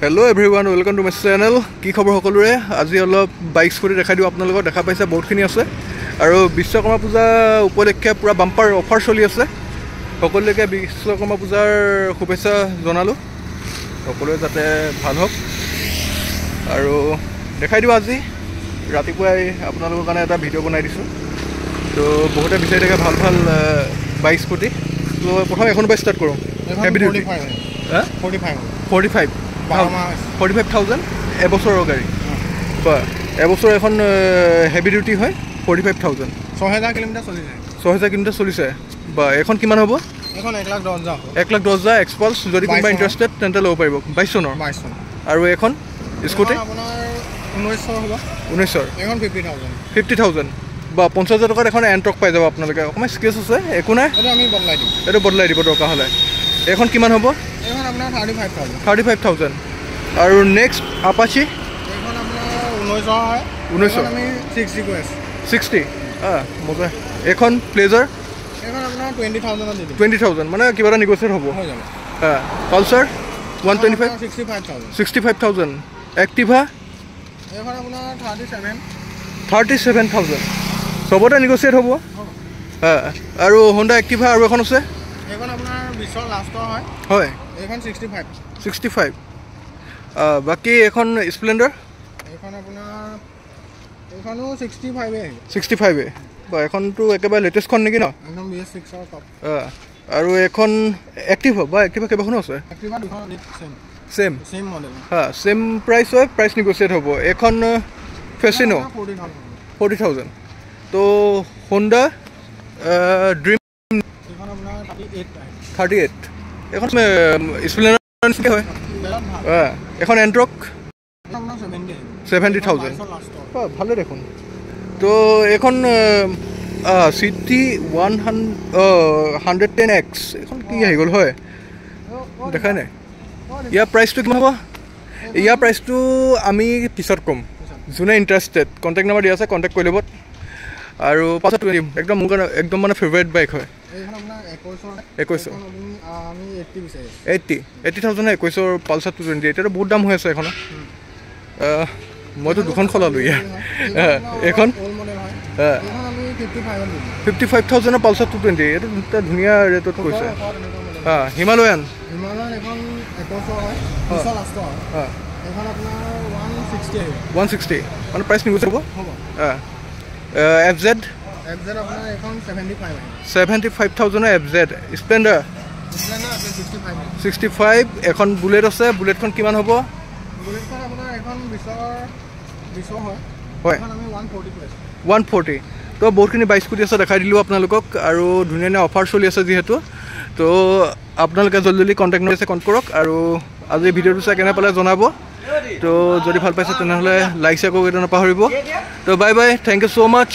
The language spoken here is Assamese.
Hello everyone, welcome to my channel. কি খবৰ সকলোৰে আজি অলপ বাইক স্কুটি দেখাই দিও আপোনালোকক দেখা পাইছে বহুতখিনি আছে আৰু বিশ্বকৰ্মা পূজা উপলক্ষে পুৰা বাম্পাৰ অফাৰ চলি আছে সকলোকে বিশ্বকৰ্মা পূজাৰ শুভেচ্ছা জনালো সকলোৱে যাতে ভাল হওক আৰু দেখাই দিও আজি ৰাতিপুৱাই আপোনালোকৰ কাৰণে এটা ভিডিঅ' বনাই দিছো তো বহুতে বিচাৰি থাকে ভাল ভাল বাইক স্কুটি তো প্ৰথম এখন বাই ষ্টাৰ্ট কৰো হেভি ডিউটি 45,000 এবছৰৰ গাড়ী বা এবছৰ এখন হেভি ডিউটি হয় 45,000 6000 কিলোমিটাৰ চলিছে 6000 কিলোমিটাৰ চলিছে বা এখন কিমান হ'ব এখন 1,10,000 1,10,000 এক্সপালছ যদি কোনোবা ইন্টাৰেষ্টেড তেন্তে ল'ব পাৰিব 22 চনৰ আৰু এখন স্কুটি আপোনাৰ 1900 হ'ব 1900 এখন 50,000 বা 50,000 টকাত এখন এণ্ট্ৰক পাই যাব আপোনালোকে অকমান স্কেচ আছে একো নাই এইটো আমি বদলাই দিম এইটো বদলাই দিব দৰকাৰ হ'লে এখন কিমান হ'ব এখন আপোনাৰ 35,000 আৰু নেক্সট আপাচি এখন আপোনাৰ 1900 হয় 1900 আমি 60 কৈ আছে 60 মজা এখন প্লেজাৰ এখন আপোনাৰ 20,000 দি দিম 20,000 মানে কিবা এটা নেগোচিয়েট হ'ব হৈ যাব পালচাৰ 125 65,000 এক্টিভা এখন আপোনাৰ 37,000 চবতে নেগোচিয়েট হ'ব আৰু হোণ্ডা এক্টিভা আৰু এখন আছে এখন আপোনাৰ 20 লাষ্টৰ হয় এখন 65 বাকি এখন স্প্লেণ্ডাৰ এখন আপোনাৰ এখনো 65 বা এখনটো একেবাৰে লেটেষ্টখন নেকি ন একদম BS6 ৰ টপ আৰু এখন এক্টিভা বা এক্টিভা কেইবাখনো আছে এক্টিভা দুখন সেম মডেল সেম প্ৰাইচ হয় প্ৰাইচ নেগোচিয়েট হ'ব এখন ফেচিনো 40,000 তো হোণ্ডা ড্ৰিম এখন আপোনাৰ 38 এখন স্প্লেণ্ডাৰ হয় এখন এণ্ট্ৰক 70,000 ভালে দেখোন তো এখন চিটি 110X এখন কি আহি গ'ল হয় দেখাই নাই ইয়াৰ প্ৰাইচটো কিমান হ'ব ইয়াৰ প্ৰাইচটো আমি পিছত ক'ম যোনে ইণ্টাৰেষ্টেড কণ্টেক্ট নাম্বাৰ দিয়া আছে কণ্টেক্ট কৰি ল'ব আৰু পাছত একদম মোৰ কাৰণে একদম মানে ফেভৰেট বাইক হয় 21,000 80,000 21,000 পালচাৰ 220 এতিয়াতো বহুত দাম হৈ আছে এখন মইতো দুখন খলালো ইয়াৰ এখন 55,000 পালচাৰ 220 এইটো ধুনীয়া ৰেটত কৈছে হিমালয়ান এখন 21,000 লাষ্টৰ এখন আপোনাৰ 160 মানে প্ৰাইচ নেগোচিয়েট হ'ব FZ আপোনাৰ এখন 75,000 FZ স্প্লেণ্ডাৰ 65 এখন বুলেট আছে বুলেটখন কিমান হ'ব বুলেটখন আপোনাৰ এখন 20 হয় এখন আমি 140 তো বহুতখিনি বাইক স্কুটি আছে দেখাই দিলোঁ আপোনালোকক আৰু ধুনীয়া ধুনীয়া অফাৰ চলি আছে যিহেতু তো আপোনালোকে জলদি কণ্টেক্ট নম্বৰ আছে কণ্টেক্ট কৰক আৰু আজি ভিডিঅ'টো চাই কেনে পালে জনাব তো যদি ভাল পাইছে তেনেহ'লে লাইক শ্বেয়াৰ কৰিব নাপাহৰিব তো bye bye thank you so' much